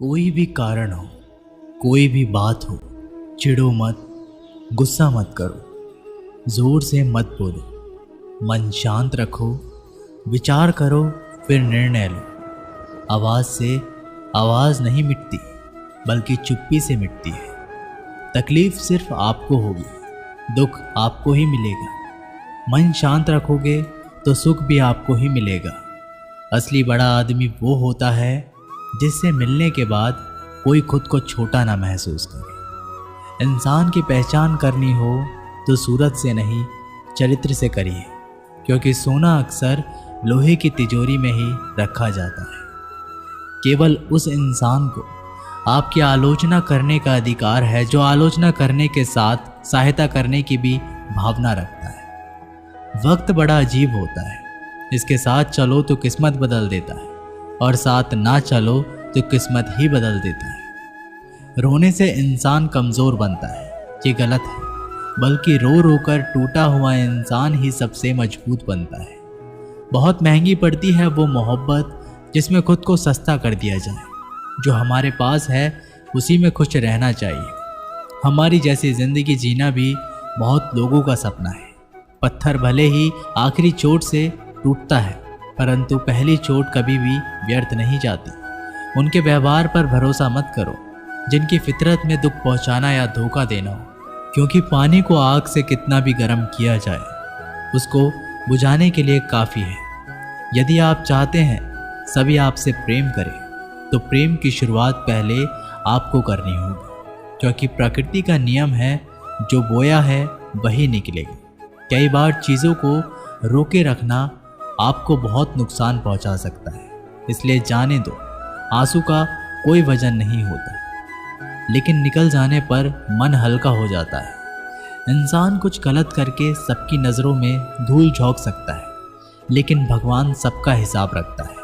कोई भी कारण हो, कोई भी बात हो, चिढ़ो मत, गुस्सा मत करो, जोर से मत बोलो, मन शांत रखो, विचार करो, फिर निर्णय लो। आवाज़ से आवाज़ नहीं मिटती, बल्कि चुप्पी से मिटती है। तकलीफ सिर्फ आपको होगी, दुख आपको ही मिलेगा। मन शांत रखोगे तो सुख भी आपको ही मिलेगा। असली बड़ा आदमी वो होता है जिससे मिलने के बाद कोई खुद को छोटा ना महसूस करे। इंसान की पहचान करनी हो तो सूरत से नहीं, चरित्र से करिए, क्योंकि सोना अक्सर लोहे की तिजोरी में ही रखा जाता है। केवल उस इंसान को आपकी आलोचना करने का अधिकार है जो आलोचना करने के साथ सहायता करने की भी भावना रखता है। वक्त बड़ा अजीब होता है, इसके साथ चलो तो किस्मत बदल देता है, और साथ ना चलो तो किस्मत ही बदल देता है। रोने से इंसान कमज़ोर बनता है, ये गलत है, बल्कि रो रो कर टूटा हुआ इंसान ही सबसे मजबूत बनता है। बहुत महंगी पड़ती है वो मोहब्बत जिसमें खुद को सस्ता कर दिया जाए। जो हमारे पास है उसी में खुश रहना चाहिए। हमारी जैसी ज़िंदगी जीना भी बहुत लोगों का सपना है। पत्थर भले ही आखिरी चोट से टूटता है, परंतु पहली चोट कभी भी व्यर्थ नहीं जाती। उनके व्यवहार पर भरोसा मत करो जिनकी फितरत में दुख पहुंचाना या धोखा देना हो, क्योंकि पानी को आग से कितना भी गर्म किया जाए उसको बुझाने के लिए काफ़ी है। यदि आप चाहते हैं सभी आपसे प्रेम करें तो प्रेम की शुरुआत पहले आपको करनी होगी, क्योंकि प्रकृति का नियम है जो बोया है वही निकलेगा। कई बार चीज़ों को रोके रखना आपको बहुत नुकसान पहुंचा सकता है, इसलिए जाने दो। आंसू का कोई वजन नहीं होता, लेकिन निकल जाने पर मन हल्का हो जाता है। इंसान कुछ गलत करके सबकी नज़रों में धूल झोंक सकता है, लेकिन भगवान सबका हिसाब रखता है।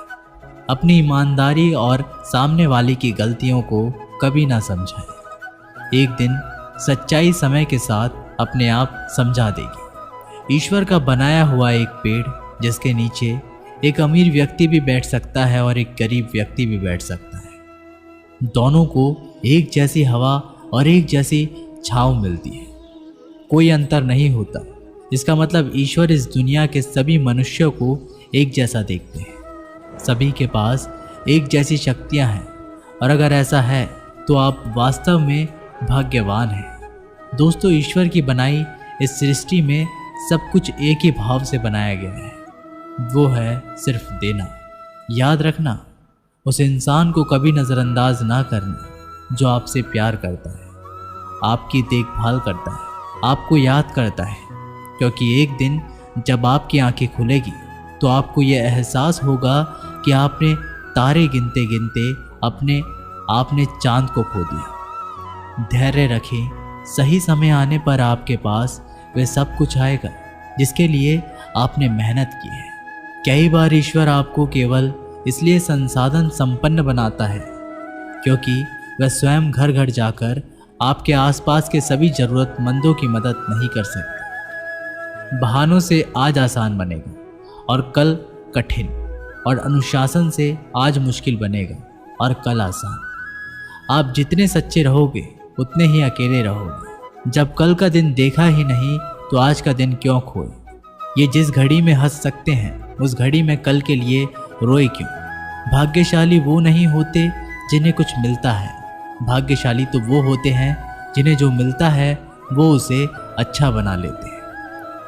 अपनी ईमानदारी और सामने वाले की गलतियों को कभी ना समझाएं। एक दिन सच्चाई समय के साथ अपने आप समझा देगी। ईश्वर का बनाया हुआ एक पेड़ जिसके नीचे एक अमीर व्यक्ति भी बैठ सकता है और एक गरीब व्यक्ति भी बैठ सकता है। दोनों को एक जैसी हवा और एक जैसी छांव मिलती है, कोई अंतर नहीं होता। इसका मतलब ईश्वर इस दुनिया के सभी मनुष्यों को एक जैसा देखते हैं। सभी के पास एक जैसी शक्तियां हैं, और अगर ऐसा है तो आप वास्तव में भाग्यवान हैं। दोस्तों, ईश्वर की बनाई इस सृष्टि में सब कुछ एक ही भाव से बनाया गया है, वो है सिर्फ देना। याद रखना, उस इंसान को कभी नज़रअंदाज ना करना जो आपसे प्यार करता है, आपकी देखभाल करता है, आपको याद करता है, क्योंकि एक दिन जब आपकी आंखें खुलेगी तो आपको ये एहसास होगा कि आपने तारे गिनते गिनते आपने चांद को खो दिया। धैर्य रखें, सही समय आने पर आपके पास वे सब कुछ आएगा जिसके लिए आपने मेहनत की है। कई बार ईश्वर आपको केवल इसलिए संसाधन संपन्न बनाता है क्योंकि वह स्वयं घर घर जाकर आपके आसपास के सभी ज़रूरतमंदों की मदद नहीं कर सकता। बहानों से आज आसान बनेगा और कल कठिन, और अनुशासन से आज मुश्किल बनेगा और कल आसान। आप जितने सच्चे रहोगे उतने ही अकेले रहोगे। जब कल का दिन देखा ही नहीं तो आज का दिन क्यों खोए। ये जिस घड़ी में हंस सकते हैं उस घड़ी में कल के लिए रोए क्यों। भाग्यशाली वो नहीं होते जिन्हें कुछ मिलता है, भाग्यशाली तो वो होते हैं जिन्हें जो मिलता है वो उसे अच्छा बना लेते हैं।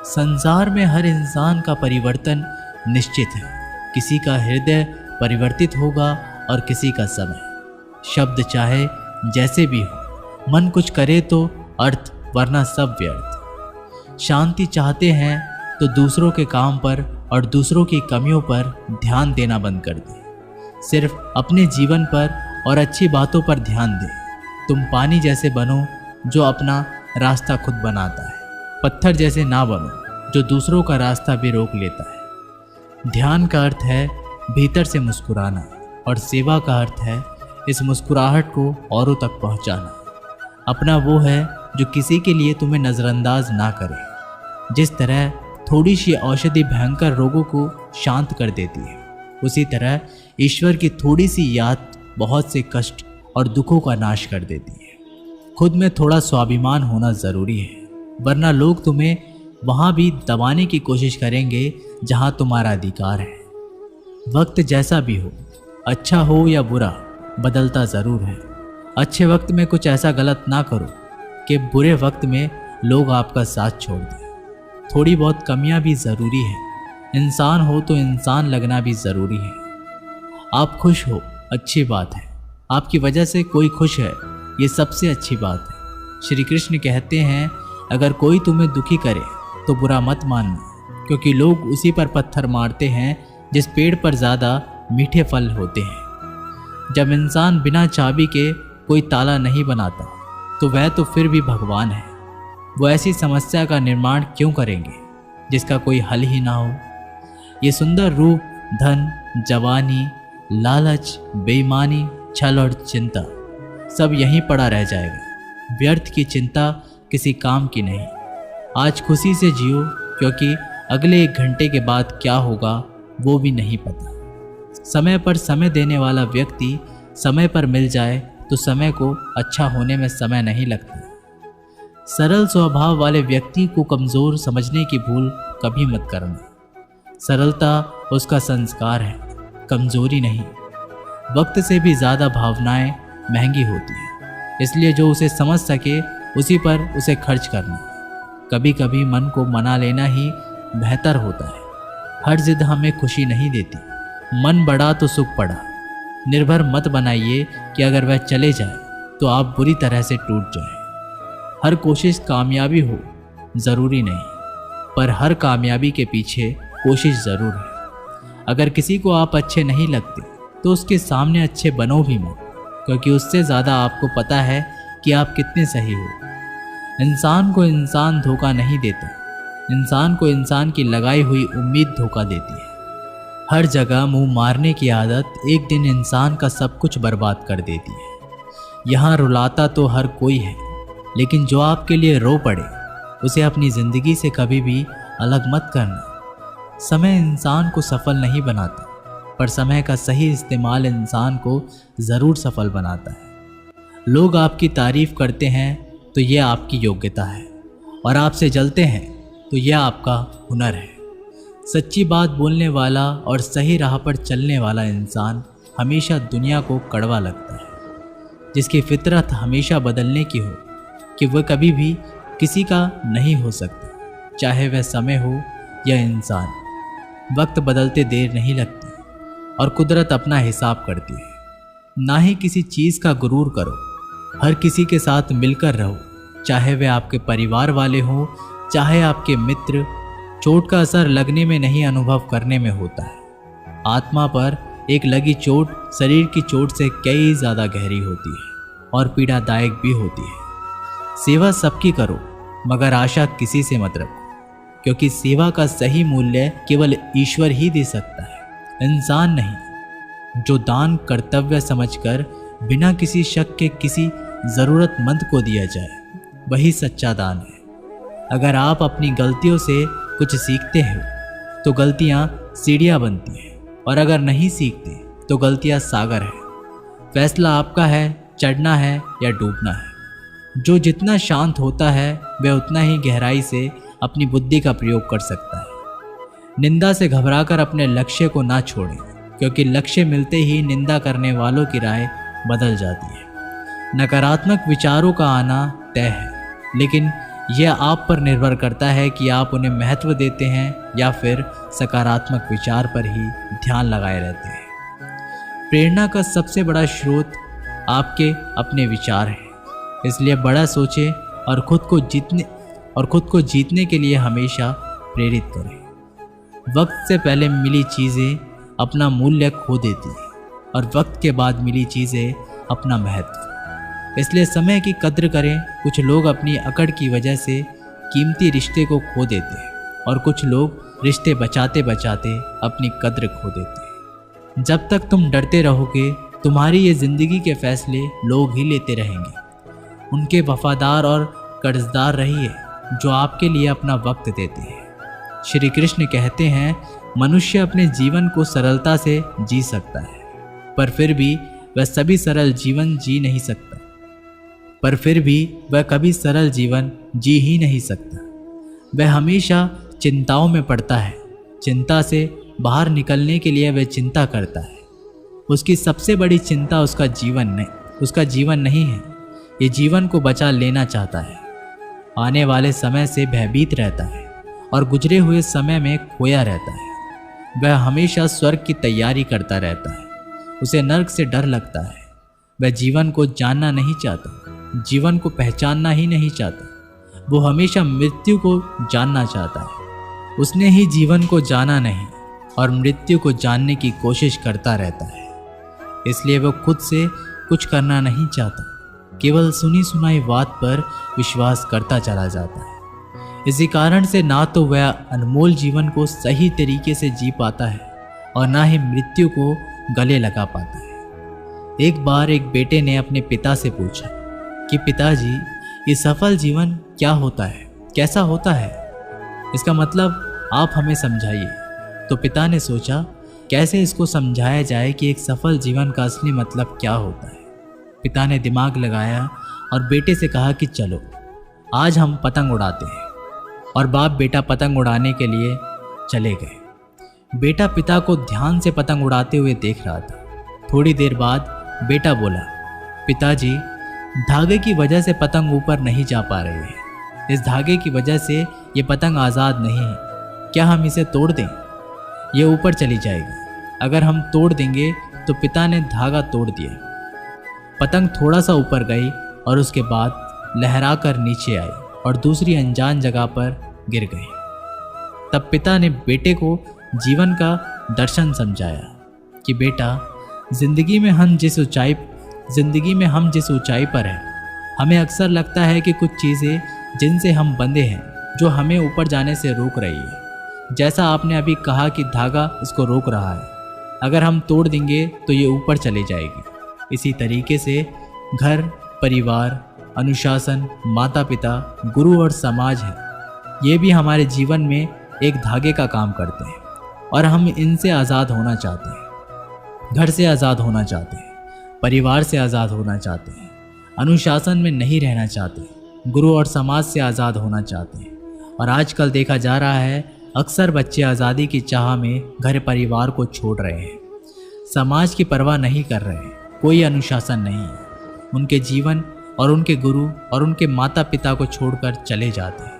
संसार में हर इंसान का परिवर्तन निश्चित है। किसी का हृदय परिवर्तित होगा और किसी का समय। शब्द चाहे जैसे भी हो, मन कुछ करे तो अर्थ, वरना सब व्यर्थ। शांति चाहते हैं तो दूसरों के काम पर और दूसरों की कमियों पर ध्यान देना बंद कर दें। सिर्फ अपने जीवन पर और अच्छी बातों पर ध्यान दें। तुम पानी जैसे बनो जो अपना रास्ता खुद बनाता है, पत्थर जैसे ना बनो जो दूसरों का रास्ता भी रोक लेता है। ध्यान का अर्थ है भीतर से मुस्कुराना, और सेवा का अर्थ है इस मुस्कुराहट को औरों तक पहुंचाना। अपना वो है जो किसी के लिए तुम्हें नज़रअंदाज ना करे। जिस तरह थोड़ी सी औषधि भयंकर रोगों को शांत कर देती है, उसी तरह ईश्वर की थोड़ी सी याद बहुत से कष्ट और दुखों का नाश कर देती है। खुद में थोड़ा स्वाभिमान होना ज़रूरी है, वरना लोग तुम्हें वहाँ भी दबाने की कोशिश करेंगे जहाँ तुम्हारा अधिकार है। वक्त जैसा भी हो, अच्छा हो या बुरा, बदलता ज़रूर है। अच्छे वक्त में कुछ ऐसा गलत ना करो कि बुरे वक्त में लोग आपका साथ छोड़ दें। थोड़ी बहुत कमियां भी ज़रूरी है। इंसान हो तो इंसान लगना भी ज़रूरी है। आप खुश हो, अच्छी बात है। आपकी वजह से कोई खुश है, ये सबसे अच्छी बात है। श्री कृष्ण कहते हैं, अगर कोई तुम्हें दुखी करे तो बुरा मत मानना, क्योंकि लोग उसी पर पत्थर मारते हैं जिस पेड़ पर ज़्यादा मीठे फल होते हैं। जब इंसान बिना चाबी के कोई ताला नहीं बनाता तो वह तो फिर भी भगवान है। वो ऐसी समस्या का निर्माण क्यों करेंगे जिसका कोई हल ही ना हो। ये सुंदर रूप, धन, जवानी, लालच, बेईमानी, छल और चिंता सब यहीं पड़ा रह जाएगा। व्यर्थ की चिंता किसी काम की नहीं। आज खुशी से जियो, क्योंकि अगले 1 घंटे के बाद क्या होगा वो भी नहीं पता। समय पर समय देने वाला व्यक्ति समय पर मिल जाए तो समय को अच्छा होने में समय नहीं लगता। सरल स्वभाव वाले व्यक्ति को कमज़ोर समझने की भूल कभी मत करना। सरलता उसका संस्कार है, कमज़ोरी नहीं। वक्त से भी ज़्यादा भावनाएं महंगी होती हैं, इसलिए जो उसे समझ सके उसी पर उसे खर्च करना। कभी कभी मन को मना लेना ही बेहतर होता है। हर जिद हमें खुशी नहीं देती। मन बढ़ा तो सुख पड़ा। निर्भर मत बनाइए कि अगर वह चले जाए तो आप बुरी तरह से टूट जाए। हर कोशिश कामयाबी हो ज़रूरी नहीं, पर हर कामयाबी के पीछे कोशिश ज़रूर है। अगर किसी को आप अच्छे नहीं लगते तो उसके सामने अच्छे बनो भी मत, क्योंकि उससे ज़्यादा आपको पता है कि आप कितने सही हो। इंसान को इंसान धोखा नहीं देता, इंसान को इंसान की लगाई हुई उम्मीद धोखा देती है। हर जगह मुंह मारने की आदत एक दिन इंसान का सब कुछ बर्बाद कर देती है। यहाँ रुलाता तो हर कोई है, लेकिन जो आपके लिए रो पड़े उसे अपनी ज़िंदगी से कभी भी अलग मत करना। समय इंसान को सफल नहीं बनाता, पर समय का सही इस्तेमाल इंसान को ज़रूर सफल बनाता है। लोग आपकी तारीफ़ करते हैं तो यह आपकी योग्यता है, और आपसे जलते हैं तो यह आपका हुनर है। सच्ची बात बोलने वाला और सही राह पर चलने वाला इंसान हमेशा दुनिया को कड़वा लगता है। जिसकी फितरत हमेशा बदलने की हो कि वह कभी भी किसी का नहीं हो सकता, चाहे वह समय हो या इंसान। वक्त बदलते देर नहीं लगती और कुदरत अपना हिसाब करती है। ना ही किसी चीज़ का गुरूर करो, हर किसी के साथ मिलकर रहो, चाहे वे आपके परिवार वाले हों, चाहे आपके मित्र। चोट का असर लगने में नहीं, अनुभव करने में होता है। आत्मा पर एक लगी चोट शरीर की चोट से कई ज़्यादा गहरी होती है और पीड़ादायक भी होती है। सेवा सबकी करो, मगर आशा किसी से मत रखो, क्योंकि सेवा का सही मूल्य केवल ईश्वर ही दे सकता है, इंसान नहीं। जो दान कर्तव्य समझकर बिना किसी शक के किसी ज़रूरतमंद को दिया जाए, वही सच्चा दान है। अगर आप अपनी गलतियों से कुछ सीखते हैं तो गलतियाँ सीढ़ियाँ बनती हैं, और अगर नहीं सीखते तो गलतियाँ सागर है। फैसला आपका है, चढ़ना है या डूबना है। जो जितना शांत होता है वह उतना ही गहराई से अपनी बुद्धि का प्रयोग कर सकता है। निंदा से घबराकर अपने लक्ष्य को ना छोड़ें, क्योंकि लक्ष्य मिलते ही निंदा करने वालों की राय बदल जाती है। नकारात्मक विचारों का आना तय है, लेकिन यह आप पर निर्भर करता है कि आप उन्हें महत्व देते हैं या फिर सकारात्मक विचार पर ही ध्यान लगाए रहते हैं। प्रेरणा का सबसे बड़ा स्रोत आपके अपने विचार हैं, इसलिए बड़ा सोचें और खुद को जीतने के लिए हमेशा प्रेरित करें। वक्त से पहले मिली चीज़ें अपना मूल्य खो देती हैं, और वक्त के बाद मिली चीज़ें अपना महत्व। इसलिए समय की कद्र करें। कुछ लोग अपनी अकड़ की वजह से कीमती रिश्ते को खो देते हैं, और कुछ लोग रिश्ते बचाते बचाते अपनी कद्र खो देते हैं। जब तक तुम डरते रहोगे, तुम्हारी ये ज़िंदगी के फैसले लोग ही लेते रहेंगे। उनके वफादार और कर्जदार रहिए जो आपके लिए अपना वक्त देते हैं। श्री कृष्ण कहते हैं, मनुष्य अपने जीवन को सरलता से जी सकता है, पर फिर भी वह सभी सरल जीवन जी नहीं सकता, पर फिर भी वह कभी सरल जीवन जी ही नहीं सकता। वह हमेशा चिंताओं में पड़ता है। चिंता से बाहर निकलने के लिए वह चिंता करता है। उसकी सबसे बड़ी चिंता उसका जीवन नहीं है। ये जीवन को बचा लेना चाहता है। आने वाले समय से भयभीत रहता है और गुजरे हुए समय में खोया रहता है। वह हमेशा स्वर्ग की तैयारी करता रहता है। उसे नर्क से डर लगता है। वह जीवन को जानना नहीं चाहता, जीवन को पहचानना ही नहीं चाहता। वो हमेशा मृत्यु को जानना चाहता है। उसने ही जीवन को जाना नहीं और मृत्यु को जानने की कोशिश करता रहता है। इसलिए वो खुद से कुछ करना नहीं चाहता, केवल सुनी सुनाई बात पर विश्वास करता चला जाता है। इसी कारण से ना तो वह अनमोल जीवन को सही तरीके से जी पाता है और ना ही मृत्यु को गले लगा पाता है। एक बार एक बेटे ने अपने पिता से पूछा कि पिताजी, ये सफल जीवन क्या होता है, कैसा होता है? इसका मतलब आप हमें समझाइए। तो पिता ने सोचा कैसे इसको समझाया जाए कि एक सफल जीवन का असली मतलब क्या होता है। पिता ने दिमाग लगाया और बेटे से कहा कि चलो आज हम पतंग उड़ाते हैं। और बाप बेटा पतंग उड़ाने के लिए चले गए। बेटा पिता को ध्यान से पतंग उड़ाते हुए देख रहा था। थोड़ी देर बाद बेटा बोला, पिताजी, धागे की वजह से पतंग ऊपर नहीं जा पा रही है। इस धागे की वजह से ये पतंग आज़ाद नहीं है। क्या हम इसे तोड़ दें? ये ऊपर चली जाएगी। अगर हम तोड़ देंगे तो पिता ने धागा तोड़ दिया। पतंग थोड़ा सा ऊपर गई और उसके बाद लहरा कर नीचे आई और दूसरी अनजान जगह पर गिर गई। तब पिता ने बेटे को जीवन का दर्शन समझाया कि बेटा, जिंदगी में हम जिस ऊंचाई पर हैं, हमें अक्सर लगता है कि कुछ चीज़ें जिनसे हम बंधे हैं जो हमें ऊपर जाने से रोक रही है। जैसा आपने अभी कहा कि धागा इसको रोक रहा है, अगर हम तोड़ देंगे तो ये ऊपर चली जाएगी। इसी तरीके से घर, परिवार, अनुशासन, माता पिता, गुरु और समाज है, ये भी हमारे जीवन में एक धागे का काम करते हैं और हम इनसे आज़ाद होना चाहते हैं। घर से आज़ाद होना चाहते हैं, परिवार से आज़ाद होना चाहते हैं, अनुशासन में नहीं रहना चाहते, गुरु और समाज से आज़ाद होना चाहते हैं। और आजकल देखा जा रहा है अक्सर बच्चे आज़ादी की चाह में घर परिवार को छोड़ रहे हैं, समाज की परवाह नहीं कर रहे हैं, कोई अनुशासन नहीं है। उनके जीवन और उनके गुरु और उनके माता पिता को छोड़कर चले जाते हैं।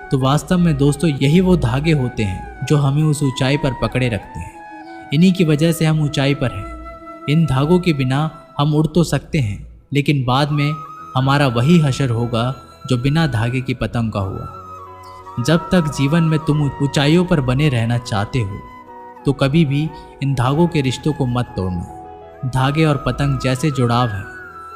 तो वास्तव में दोस्तों, यही वो धागे होते हैं जो हमें उस ऊंचाई पर पकड़े रखते हैं। इन्हीं की वजह से हम ऊंचाई पर हैं। इन धागों के बिना हम उड़ तो सकते हैं, लेकिन बाद में हमारा वही हशर होगा जो बिना धागे की पतंग का हुआ। जब तक जीवन में तुम ऊंचाइयों पर बने रहना चाहते हो तो कभी भी इन धागों के रिश्तों को मत तोड़ना। धागे और पतंग जैसे जुड़ाव है,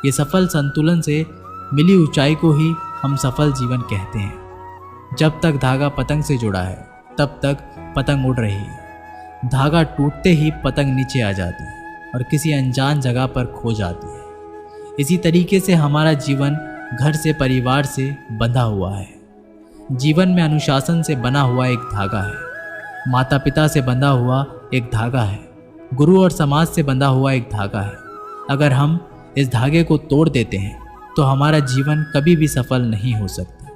ये सफल संतुलन से मिली ऊंचाई को ही हम सफल जीवन कहते हैं। जब तक धागा पतंग से जुड़ा है तब तक पतंग उड़ रही है। धागा टूटते ही पतंग नीचे आ जाती है और किसी अनजान जगह पर खो जाती है। इसी तरीके से हमारा जीवन घर से, परिवार से बंधा हुआ है। जीवन में अनुशासन से बना हुआ एक धागा है, माता पिता से बंधा हुआ एक धागा है, गुरु और समाज से बंधा हुआ एक धागा है। अगर हम इस धागे को तोड़ देते हैं तो हमारा जीवन कभी भी सफल नहीं हो सकता।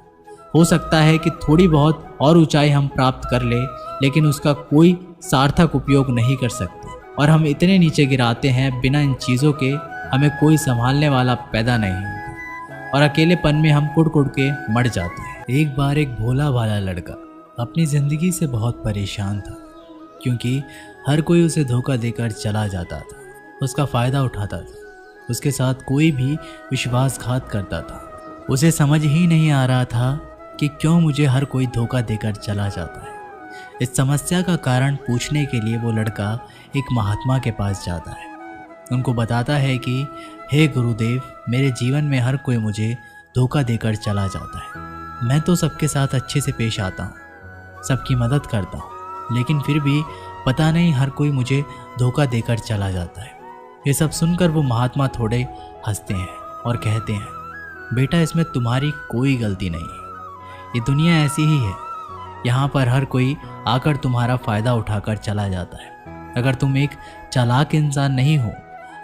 हो सकता है कि थोड़ी बहुत और ऊंचाई हम प्राप्त कर ले, लेकिन उसका कोई सार्थक उपयोग नहीं कर सकते और हम इतने नीचे गिराते हैं, बिना इन चीज़ों के हमें कोई संभालने वाला पैदा नहीं होता और अकेलेपन में हम कुड़ कुड़ के मर जाते हैं। एक बार एक भोला भाला लड़का अपनी ज़िंदगी से बहुत परेशान था, क्योंकि हर कोई उसे धोखा देकर चला जाता था, उसका फ़ायदा उठाता था, उसके साथ कोई भी विश्वासघात करता था। उसे समझ ही नहीं आ रहा था कि क्यों मुझे हर कोई धोखा देकर चला जाता है। इस समस्या का कारण पूछने के लिए वो लड़का एक महात्मा के पास जाता है। उनको बताता है कि हे गुरुदेव, मेरे जीवन में हर कोई मुझे धोखा देकर चला जाता है। मैं तो सबके साथ अच्छे से पेश आता हूँ, सबकी मदद करता हूँ, लेकिन फिर भी पता नहीं हर कोई मुझे धोखा देकर चला जाता है। ये सब सुनकर वो महात्मा थोड़े हंसते हैं और कहते हैं, बेटा, इसमें तुम्हारी कोई गलती नहीं है। ये दुनिया ऐसी ही है, यहाँ पर हर कोई आकर तुम्हारा फ़ायदा उठाकर चला जाता है। अगर तुम एक चालाक इंसान नहीं हो,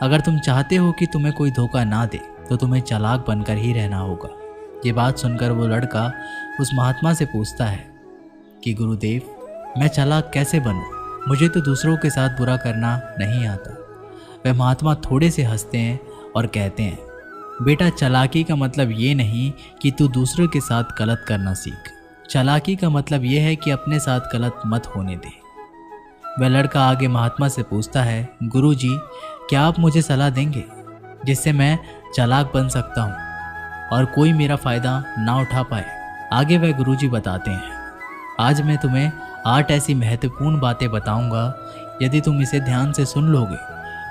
अगर तुम चाहते हो कि तुम्हें कोई धोखा ना दे तो तुम्हें चालाक बनकर ही रहना होगा। ये बात सुनकर वो लड़का उस महात्मा से पूछता है कि गुरुदेव, मैं चालाक कैसे बनूं? मुझे तो दूसरों के साथ बुरा करना नहीं आता। वह महात्मा थोड़े से हंसते हैं और कहते हैं, बेटा, चालाकी का मतलब ये नहीं कि तू दूसरों के साथ गलत करना सीख। चालाकी का मतलब ये है कि अपने साथ गलत मत होने दे। वह लड़का आगे महात्मा से पूछता है, गुरुजी, क्या आप मुझे सलाह देंगे जिससे मैं चालाक बन सकता हूँ और कोई मेरा फ़ायदा ना उठा पाए? आगे वह गुरुजी बताते हैं, आज मैं तुम्हें 8 ऐसी महत्वपूर्ण बातें बताऊंगा। यदि तुम इसे ध्यान से सुन लोगे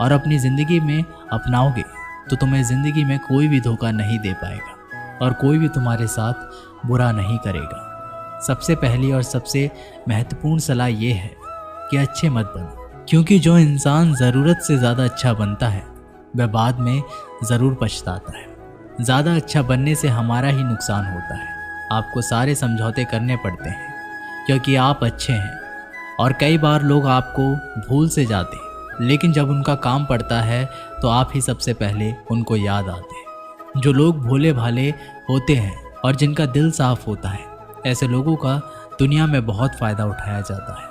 और अपनी ज़िंदगी में अपनाओगे तो तुम्हें ज़िंदगी में कोई भी धोखा नहीं दे पाएगा और कोई भी तुम्हारे साथ बुरा नहीं करेगा। सबसे पहली और सबसे महत्वपूर्ण सलाह ये है कि अच्छे मत बनो, क्योंकि जो इंसान ज़रूरत से ज़्यादा अच्छा बनता है वह बाद में ज़रूर पछताता है। ज़्यादा अच्छा बनने से हमारा ही नुकसान होता है। आपको सारे समझौते करने पड़ते हैं क्योंकि आप अच्छे हैं, और कई बार लोग आपको भूल से जाते हैं, लेकिन जब उनका काम पड़ता है तो आप ही सबसे पहले उनको याद आते हैं। जो लोग भोले भाले होते हैं और जिनका दिल साफ होता है, ऐसे लोगों का दुनिया में बहुत फ़ायदा उठाया जाता है।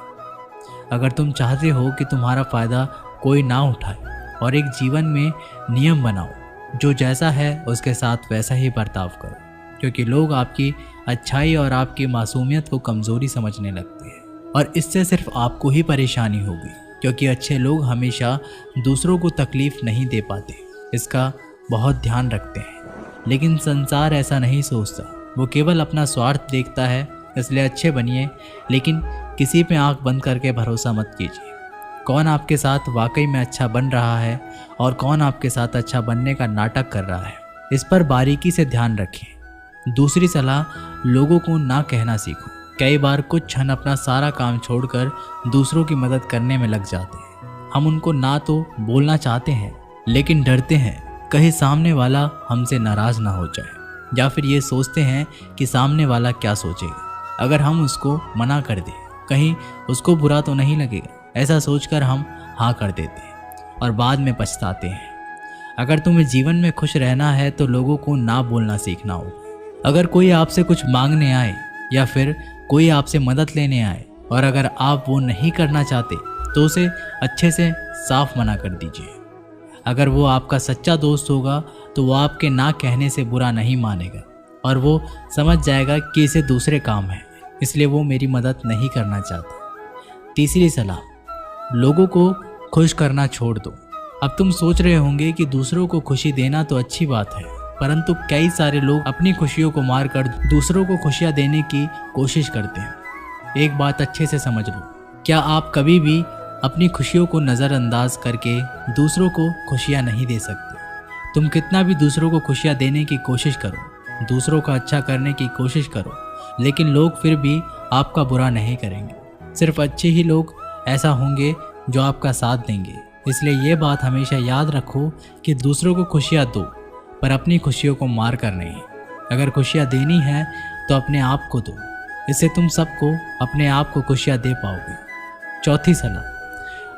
अगर तुम चाहते हो कि तुम्हारा फ़ायदा कोई ना उठाए और एक जीवन में नियम बनाओ, जो जैसा है उसके साथ वैसा ही बर्ताव करो, क्योंकि लोग आपकी अच्छाई और आपकी मासूमियत को कमज़ोरी समझने लगते हैं और इससे सिर्फ आपको ही परेशानी होगी, क्योंकि अच्छे लोग हमेशा दूसरों को तकलीफ़ नहीं दे पाते। इसका बहुत ध्यान रखते हैं, लेकिन संसार ऐसा नहीं सोचता। वो केवल अपना स्वार्थ देखता है। इसलिए अच्छे बनिए, लेकिन किसी पे आंख बंद करके भरोसा मत कीजिए। कौन आपके साथ वाकई में अच्छा बन रहा है और कौन आपके साथ अच्छा बनने का नाटक कर रहा है, इस पर बारीकी से ध्यान रखें। दूसरी सलाह, लोगों को ना कहना सीखो। कई बार कुछ क्षण अपना सारा काम छोड़कर दूसरों की मदद करने में लग जाते हैं। हम उनको ना तो बोलना चाहते हैं, लेकिन डरते हैं कहीं सामने वाला हमसे नाराज़ ना हो जाए, या फिर ये सोचते हैं कि सामने वाला क्या सोचेगा अगर हम उसको मना कर दें, कहीं उसको बुरा तो नहीं लगेगा। ऐसा सोचकर हम हाँ कर देते हैं और बाद में पछताते हैं। अगर तुम्हें जीवन में खुश रहना है तो लोगों को ना बोलना सीखना होगा। अगर कोई आपसे कुछ मांगने आए या फिर कोई आपसे मदद लेने आए और अगर आप वो नहीं करना चाहते तो उसे अच्छे से साफ मना कर दीजिए। अगर वो आपका सच्चा दोस्त होगा तो वो आपके ना कहने से बुरा नहीं मानेगा और वो समझ जाएगा कि इसे दूसरे काम है, इसलिए वो मेरी मदद नहीं करना चाहता। तीसरी सलाह, लोगों को खुश करना छोड़ दो। अब तुम सोच रहे होंगे कि दूसरों को खुशी देना तो अच्छी बात है, परंतु कई सारे लोग अपनी खुशियों को मारकर दूसरों को खुशियां देने की कोशिश करते हैं। एक बात अच्छे से समझ लो, क्या आप कभी भी अपनी खुशियों को नज़रअंदाज करके दूसरों को खुशियां नहीं दे सकते। तुम कितना भी दूसरों को खुशियां देने की कोशिश करो, दूसरों का अच्छा करने की कोशिश करो, लेकिन लोग फिर भी आपका बुरा नहीं करेंगे। सिर्फ अच्छे ही लोग ऐसा होंगे जो आपका साथ देंगे। इसलिए ये बात हमेशा याद रखो कि दूसरों को खुशियाँ दो, पर अपनी खुशियों को मार कर नहीं। अगर खुशियाँ देनी है तो अपने आप को दो, इससे तुम सबको अपने आप को खुशियाँ दे पाओगे। चौथी सलाह,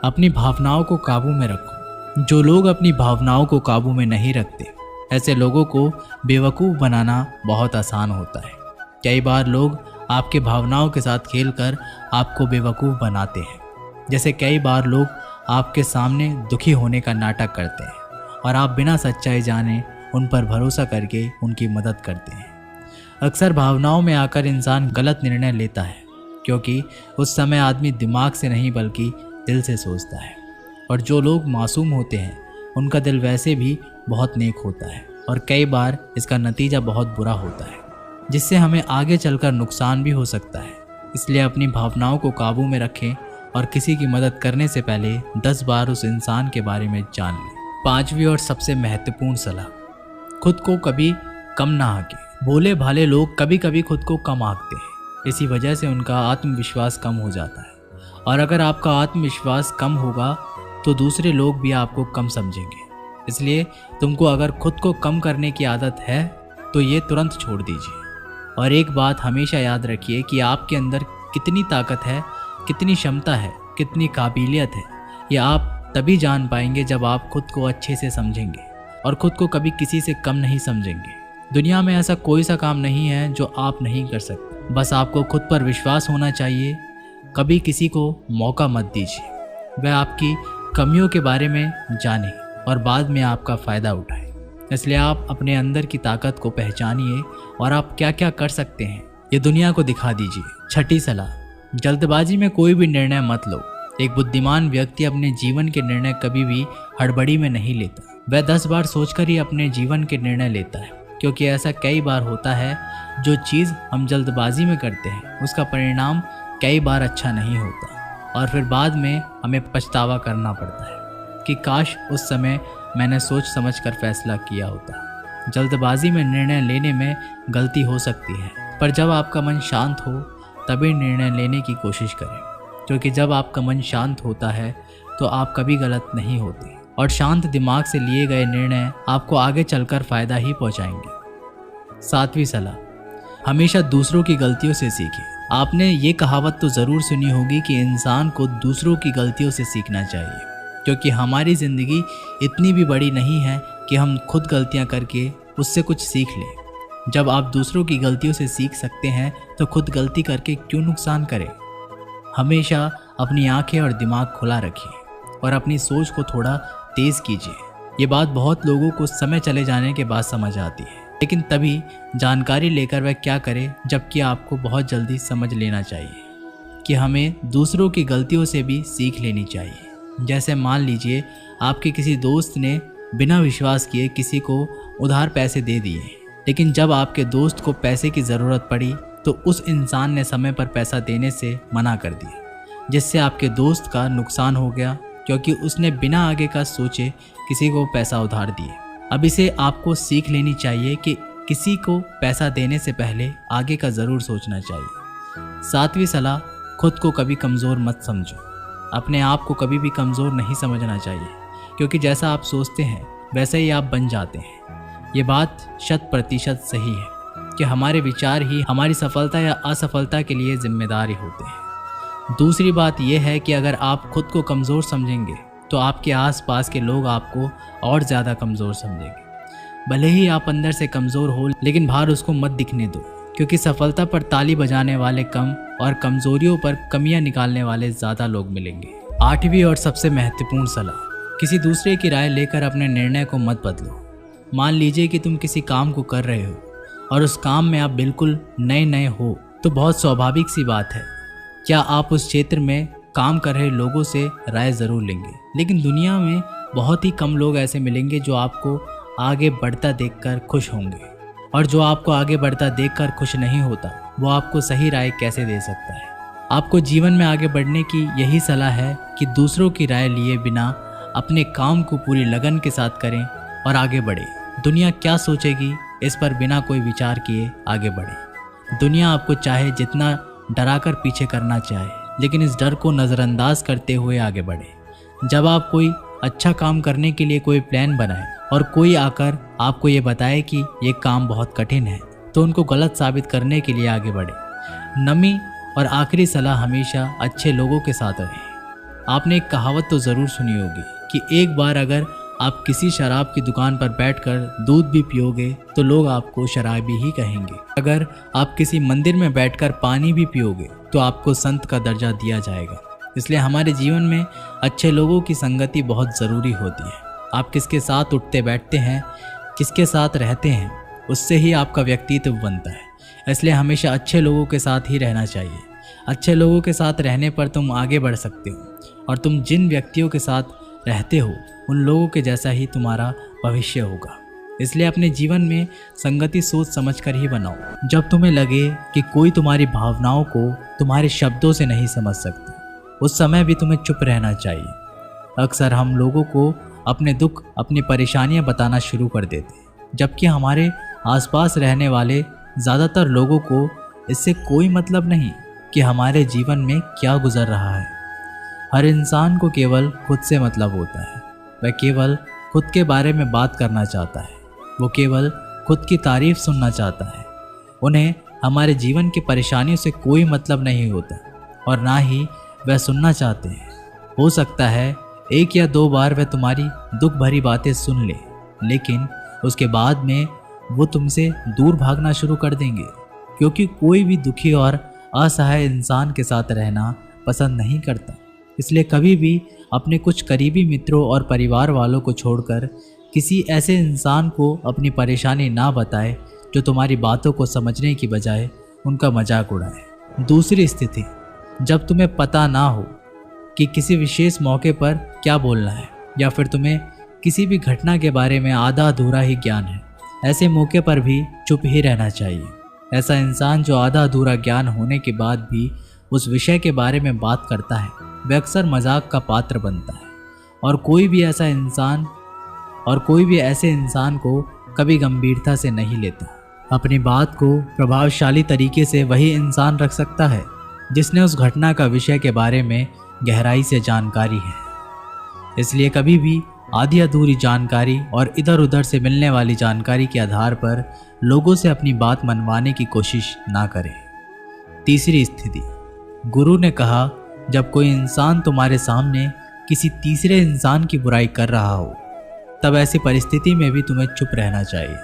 अपनी भावनाओं को काबू में रखो। जो लोग अपनी भावनाओं को काबू में नहीं रखते, ऐसे लोगों को बेवकूफ़ बनाना बहुत आसान होता है। कई बार लोग आपके भावनाओं के साथ खेलकर आपको बेवकूफ़ बनाते हैं। जैसे कई बार लोग आपके सामने दुखी होने का नाटक करते हैं और आप बिना सच्चाई जाने उन पर भरोसा करके उनकी मदद करते हैं। अक्सर भावनाओं में आकर इंसान गलत निर्णय लेता है, क्योंकि उस समय आदमी दिमाग से नहीं बल्कि दिल से सोचता है। और जो लोग मासूम होते हैं उनका दिल वैसे भी बहुत नेक होता है और कई बार इसका नतीजा बहुत बुरा होता है, जिससे हमें आगे चलकर नुकसान भी हो सकता है। इसलिए अपनी भावनाओं को काबू में रखें और किसी की मदद करने से पहले 10 बार उस इंसान के बारे में जान लें। पांचवी और सबसे महत्वपूर्ण सलाह, खुद को कभी कम ना आंके। भोले भाले लोग कभी कभी खुद को कम आंकते हैं, इसी वजह से उनका आत्मविश्वास कम हो जाता है। और अगर आपका आत्मविश्वास कम होगा तो दूसरे लोग भी आपको कम समझेंगे। इसलिए तुमको अगर खुद को कम करने की आदत है तो ये तुरंत छोड़ दीजिए। और एक बात हमेशा याद रखिए कि आपके अंदर कितनी ताकत है, कितनी क्षमता है, कितनी काबिलियत है, यह आप तभी जान पाएंगे जब आप खुद को अच्छे से समझेंगे और खुद को कभी किसी से कम नहीं समझेंगे। दुनिया में ऐसा कोई सा काम नहीं है जो आप नहीं कर सकते, बस आपको खुद पर विश्वास होना चाहिए। कभी किसी को मौका मत दीजिए वह आपकी कमियों के बारे में जाने और बाद में आपका फ़ायदा उठाए। इसलिए आप अपने अंदर की ताकत को पहचानिए और आप क्या क्या कर सकते हैं ये दुनिया को दिखा दीजिए। छठी सलाह, जल्दबाजी में कोई भी निर्णय मत लो। एक बुद्धिमान व्यक्ति अपने जीवन के निर्णय कभी भी हड़बड़ी में नहीं लेता, वह 10 बार सोचकर ही अपने जीवन के निर्णय लेता है, क्योंकि ऐसा कई बार होता है जो चीज़ हम जल्दबाजी में करते हैं उसका परिणाम कई बार अच्छा नहीं होता और फिर बाद में हमें पछतावा करना पड़ता है कि काश उस समय मैंने सोच समझकर फैसला किया होता। जल्दबाजी में निर्णय लेने में गलती हो सकती है, पर जब आपका मन शांत हो तभी निर्णय लेने की कोशिश करें, क्योंकि जब आपका मन शांत होता है तो आप कभी गलत नहीं होते और शांत दिमाग से लिए गए निर्णय आपको आगे चलकर फ़ायदा ही पहुंचाएंगे। 7वीं सलाह, हमेशा दूसरों की गलतियों से सीखें। आपने ये कहावत तो ज़रूर सुनी होगी कि इंसान को दूसरों की गलतियों से सीखना चाहिए, क्योंकि हमारी ज़िंदगी इतनी भी बड़ी नहीं है कि हम खुद गलतियां करके उससे कुछ सीख लें। जब आप दूसरों की गलतियों से सीख सकते हैं तो खुद गलती करके क्यों नुकसान करें। हमेशा अपनी आंखें और दिमाग खुला रखिए और अपनी सोच को थोड़ा तेज़ कीजिए। ये बात बहुत लोगों को समय चले जाने के बाद समझ आती है, लेकिन तभी जानकारी लेकर वह क्या करे, जबकि आपको बहुत जल्दी समझ लेना चाहिए कि हमें दूसरों की गलतियों से भी सीख लेनी चाहिए। जैसे मान लीजिए आपके किसी दोस्त ने बिना विश्वास किए किसी को उधार पैसे दे दिए, लेकिन जब आपके दोस्त को पैसे की ज़रूरत पड़ी तो उस इंसान ने समय पर पैसा देने से मना कर दिया, जिससे आपके दोस्त का नुकसान हो गया, क्योंकि उसने बिना आगे का सोचे किसी को पैसा उधार दिए। अब इसे आपको सीख लेनी चाहिए कि किसी को पैसा देने से पहले आगे का ज़रूर सोचना चाहिए। 7वीं सलाह, खुद को कभी कमज़ोर मत समझो। अपने आप को कभी भी कमज़ोर नहीं समझना चाहिए, क्योंकि जैसा आप सोचते हैं वैसे ही आप बन जाते हैं। ये बात 100% सही है कि हमारे विचार ही हमारी सफलता या असफलता के लिए जिम्मेदार होते हैं। दूसरी बात यह है कि अगर आप खुद को कमज़ोर समझेंगे तो आपके आसपास के लोग आपको और ज़्यादा कमज़ोर समझेंगे। भले ही आप अंदर से कमज़ोर हो, लेकिन बाहर उसको मत दिखने दो, क्योंकि सफलता पर ताली बजाने वाले कम और कमज़ोरियों पर कमियां निकालने वाले ज़्यादा लोग मिलेंगे। 8वीं और सबसे महत्वपूर्ण सलाह, किसी दूसरे की राय लेकर अपने निर्णय को मत बदलो। मान लीजिए कि तुम किसी काम को कर रहे हो और उस काम में आप बिल्कुल नए हो, तो बहुत स्वाभाविक सी बात है क्या आप उस क्षेत्र में काम कर रहे लोगों से राय ज़रूर लेंगे। लेकिन दुनिया में बहुत ही कम लोग ऐसे मिलेंगे जो आपको आगे बढ़ता देखकर खुश होंगे, और जो आपको आगे बढ़ता देखकर खुश नहीं होता वो आपको सही राय कैसे दे सकता है। आपको जीवन में आगे बढ़ने की यही सलाह है कि दूसरों की राय लिए बिना अपने काम को पूरी लगन के साथ करें और आगे बढ़े। दुनिया क्या सोचेगी इस पर बिना कोई विचार किए आगे बढ़े। दुनिया आपको चाहे जितना डराकर पीछे करना चाहे, लेकिन इस डर को नज़रअंदाज करते हुए आगे बढ़े। जब आप कोई अच्छा काम करने के लिए कोई प्लान बनाए और कोई आकर आपको ये बताए कि ये काम बहुत कठिन है, तो उनको गलत साबित करने के लिए आगे बढ़े। नवी और आखिरी सलाह, हमेशा अच्छे लोगों के साथ रहें। आपने एक कहावत तो ज़रूर सुनी होगी कि एक बार अगर आप किसी शराब की दुकान पर बैठकर दूध भी पियोगे तो लोग आपको शराबी ही कहेंगे। अगर आप किसी मंदिर में बैठकर पानी भी पियोगे तो आपको संत का दर्जा दिया जाएगा। इसलिए हमारे जीवन में अच्छे लोगों की संगति बहुत ज़रूरी होती है। आप किसके साथ उठते बैठते हैं, किसके साथ रहते हैं, उससे ही आपका व्यक्तित्व बनता है। इसलिए हमेशा अच्छे लोगों के साथ ही रहना चाहिए। अच्छे लोगों के साथ रहने पर तुम आगे बढ़ सकते हो, और तुम जिन व्यक्तियों के साथ रहते हो उन लोगों के जैसा ही तुम्हारा भविष्य होगा। इसलिए अपने जीवन में संगति सोच समझकर ही बनाओ। जब तुम्हें लगे कि कोई तुम्हारी भावनाओं को तुम्हारे शब्दों से नहीं समझ सकता, उस समय भी तुम्हें चुप रहना चाहिए। अक्सर हम लोगों को अपने दुख, अपनी परेशानियां बताना शुरू कर देते हैं, जबकि हमारे आसपास रहने वाले ज़्यादातर लोगों को इससे कोई मतलब नहीं कि हमारे जीवन में क्या गुजर रहा है। हर इंसान को केवल खुद से मतलब होता है। वह केवल खुद के बारे में बात करना चाहता है, वो केवल खुद की तारीफ सुनना चाहता है। उन्हें हमारे जीवन की परेशानियों से कोई मतलब नहीं होता, और ना ही वह सुनना चाहते हैं। हो सकता है 1 या 2 बार वह तुम्हारी दुख भरी बातें सुन ले, लेकिन उसके बाद में वो तुमसे दूर भागना शुरू कर देंगे, क्योंकि कोई भी दुखी और असहाय इंसान के साथ रहना पसंद नहीं करता। इसलिए कभी भी अपने कुछ करीबी मित्रों और परिवार वालों को छोड़कर किसी ऐसे इंसान को अपनी परेशानी ना बताए जो तुम्हारी बातों को समझने की बजाय उनका मजाक उड़ाए। दूसरी स्थिति, जब तुम्हें पता ना हो कि किसी विशेष मौके पर क्या बोलना है, या फिर तुम्हें किसी भी घटना के बारे में आधा अधूरा ही ज्ञान है, ऐसे मौके पर भी चुप ही रहना चाहिए। ऐसा इंसान जो आधा अधूरा ज्ञान होने के बाद भी उस विषय के बारे में बात करता है, वह अक्सर मजाक का पात्र बनता है, और कोई भी ऐसे इंसान को कभी गंभीरता से नहीं लेता। अपनी बात को प्रभावशाली तरीके से वही इंसान रख सकता है जिसने उस घटना का विषय के बारे में गहराई से जानकारी है। इसलिए कभी भी आधी अधूरी जानकारी और इधर उधर से मिलने वाली जानकारी के आधार पर लोगों से अपनी बात मनवाने की कोशिश ना करें। तीसरी स्थिति, गुरु ने कहा, जब कोई इंसान तुम्हारे सामने किसी तीसरे इंसान की बुराई कर रहा हो, तब ऐसी परिस्थिति में भी तुम्हें चुप रहना चाहिए।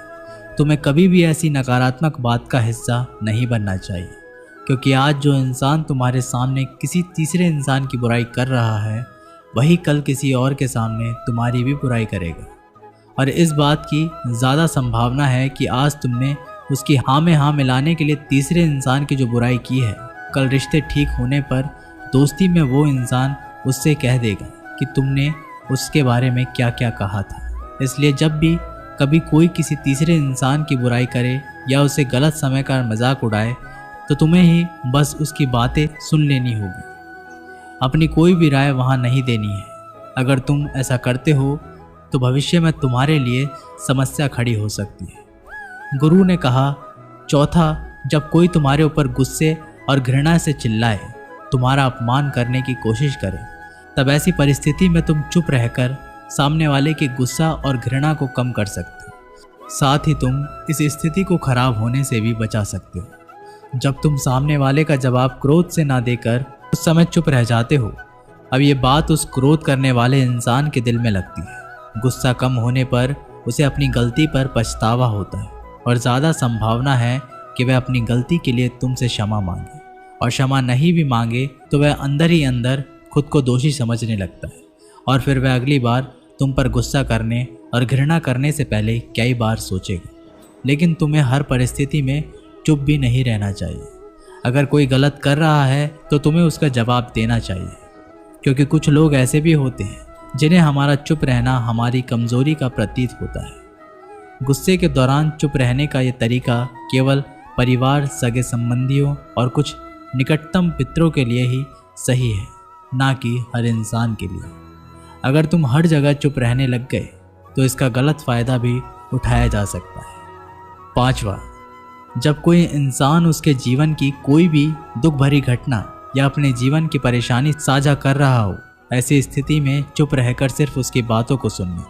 तुम्हें कभी भी ऐसी नकारात्मक बात का हिस्सा नहीं बनना चाहिए, क्योंकि आज जो इंसान तुम्हारे सामने किसी तीसरे इंसान की बुराई कर रहा है, वही कल किसी और के सामने तुम्हारी भी बुराई करेगा। और इस बात की ज़्यादा संभावना है कि आज तुमने उसकी हाँ में हाँ मिलाने के लिए तीसरे इंसान की जो बुराई की है, कल रिश्ते ठीक होने पर दोस्ती में वो इंसान उससे कह देगा कि तुमने उसके बारे में क्या क्या कहा था। इसलिए जब भी कभी कोई किसी तीसरे इंसान की बुराई करे या उसे गलत समय का मजाक उड़ाए, तो तुम्हें ही बस उसकी बातें सुन लेनी होगी, अपनी कोई भी राय वहाँ नहीं देनी है। अगर तुम ऐसा करते हो तो भविष्य में तुम्हारे लिए समस्या खड़ी हो सकती है। गुरु ने कहा, चौथा, जब कोई तुम्हारे ऊपर गुस्से और घृणा से चिल्लाए, तुम्हारा अपमान करने की कोशिश करे, तब ऐसी परिस्थिति में तुम चुप रहकर सामने वाले के गुस्सा और घृणा को कम कर सकते हो। साथ ही तुम इस स्थिति को खराब होने से भी बचा सकते हो। जब तुम सामने वाले का जवाब क्रोध से ना देकर उस समय चुप रह जाते हो, अब ये बात उस क्रोध करने वाले इंसान के दिल में लगती है। गुस्सा कम होने पर उसे अपनी गलती पर पछतावा होता है, और ज़्यादा संभावना है कि वह अपनी गलती के लिए तुमसे क्षमा मांगे, और क्षमा नहीं भी मांगे तो वह अंदर ही अंदर खुद को दोषी समझने लगता है, और फिर वह अगली बार तुम पर गुस्सा करने और घृणा करने से पहले कई बार सोचेगा। लेकिन तुम्हें हर परिस्थिति में चुप भी नहीं रहना चाहिए। अगर कोई गलत कर रहा है तो तुम्हें उसका जवाब देना चाहिए, क्योंकि कुछ लोग ऐसे भी होते हैं जिन्हें हमारा चुप रहना हमारी कमज़ोरी का प्रतीत होता है। गुस्से के दौरान चुप रहने का ये तरीका केवल परिवार, सगे संबंधियों और कुछ निकटतम मित्रों के लिए ही सही है, ना कि हर इंसान के लिए। अगर तुम हर जगह चुप रहने लग गए तो इसका गलत फ़ायदा भी उठाया जा सकता है। पांचवा, जब कोई इंसान उसके जीवन की कोई भी दुख भरी घटना या अपने जीवन की परेशानी साझा कर रहा हो, ऐसी स्थिति में चुप रहकर सिर्फ उसकी बातों को सुनना।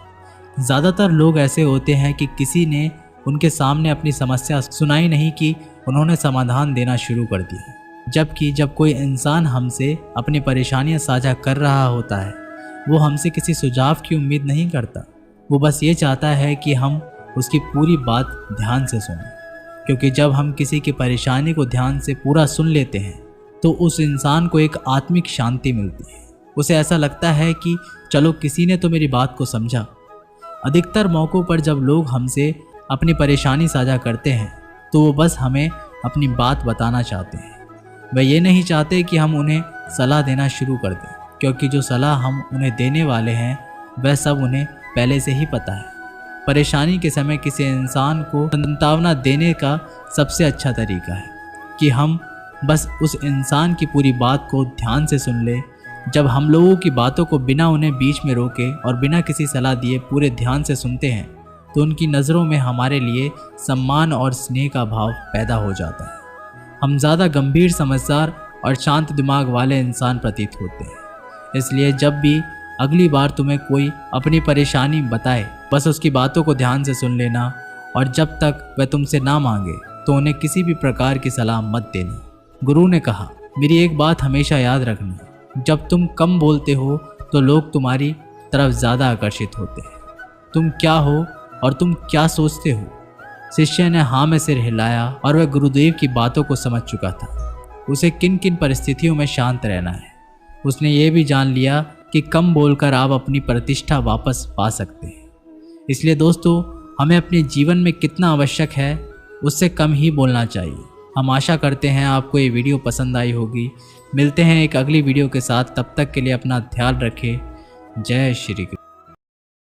ज़्यादातर लोग ऐसे होते हैं कि किसी ने उनके सामने अपनी समस्या सुनाई नहीं कि उन्होंने समाधान देना शुरू कर दिया। जबकि जब कोई इंसान हमसे अपनी परेशानियां साझा कर रहा होता है, वो हमसे किसी सुझाव की उम्मीद नहीं करता। वो बस ये चाहता है कि हम उसकी पूरी बात ध्यान से सुनें, क्योंकि जब हम किसी की परेशानी को ध्यान से पूरा सुन लेते हैं तो उस इंसान को एक आत्मिक शांति मिलती है। उसे ऐसा लगता है कि चलो किसी ने तो मेरी बात को समझा। अधिकतर मौक़ों पर जब लोग हमसे अपनी परेशानी साझा करते हैं तो वो बस हमें अपनी बात बताना चाहते हैं। वे ये नहीं चाहते कि हम उन्हें सलाह देना शुरू कर दें, क्योंकि जो सलाह हम उन्हें देने वाले हैं वह सब उन्हें पहले से ही पता है। परेशानी के समय किसी इंसान को सांत्वना देने का सबसे अच्छा तरीका है कि हम बस उस इंसान की पूरी बात को ध्यान से सुन लें। जब हम लोगों की बातों को बिना उन्हें बीच में रोके और बिना किसी सलाह दिए पूरे ध्यान से सुनते हैं तो उनकी नज़रों में हमारे लिए सम्मान और स्नेह का भाव पैदा हो जाता है। हम ज़्यादा गंभीर, समझदार और शांत दिमाग वाले इंसान प्रतीत होते हैं। इसलिए जब भी अगली बार तुम्हें कोई अपनी परेशानी बताए, बस उसकी बातों को ध्यान से सुन लेना, और जब तक वह तुमसे ना मांगे तो उन्हें किसी भी प्रकार की सलाह मत देना। गुरु ने कहा, मेरी एक बात हमेशा याद रखना, जब तुम कम बोलते हो तो लोग तुम्हारी तरफ ज़्यादा आकर्षित होते हैं। तुम क्या हो और तुम क्या सोचते हो? शिष्य ने हाँ में सिर हिलाया और वह गुरुदेव की बातों को समझ चुका था। उसे किन किन परिस्थितियों में शांत रहना है। उसने ये भी जान लिया कि कम बोलकर आप अपनी प्रतिष्ठा वापस पा सकते हैं। इसलिए दोस्तों, हमें अपने जीवन में कितना आवश्यक है उससे कम ही बोलना चाहिए। हम आशा करते हैं आपको ये वीडियो पसंद आई होगी। मिलते हैं एक अगली वीडियो के साथ, तब तक के लिए अपना ख्याल रखें। जय श्री कृष्ण।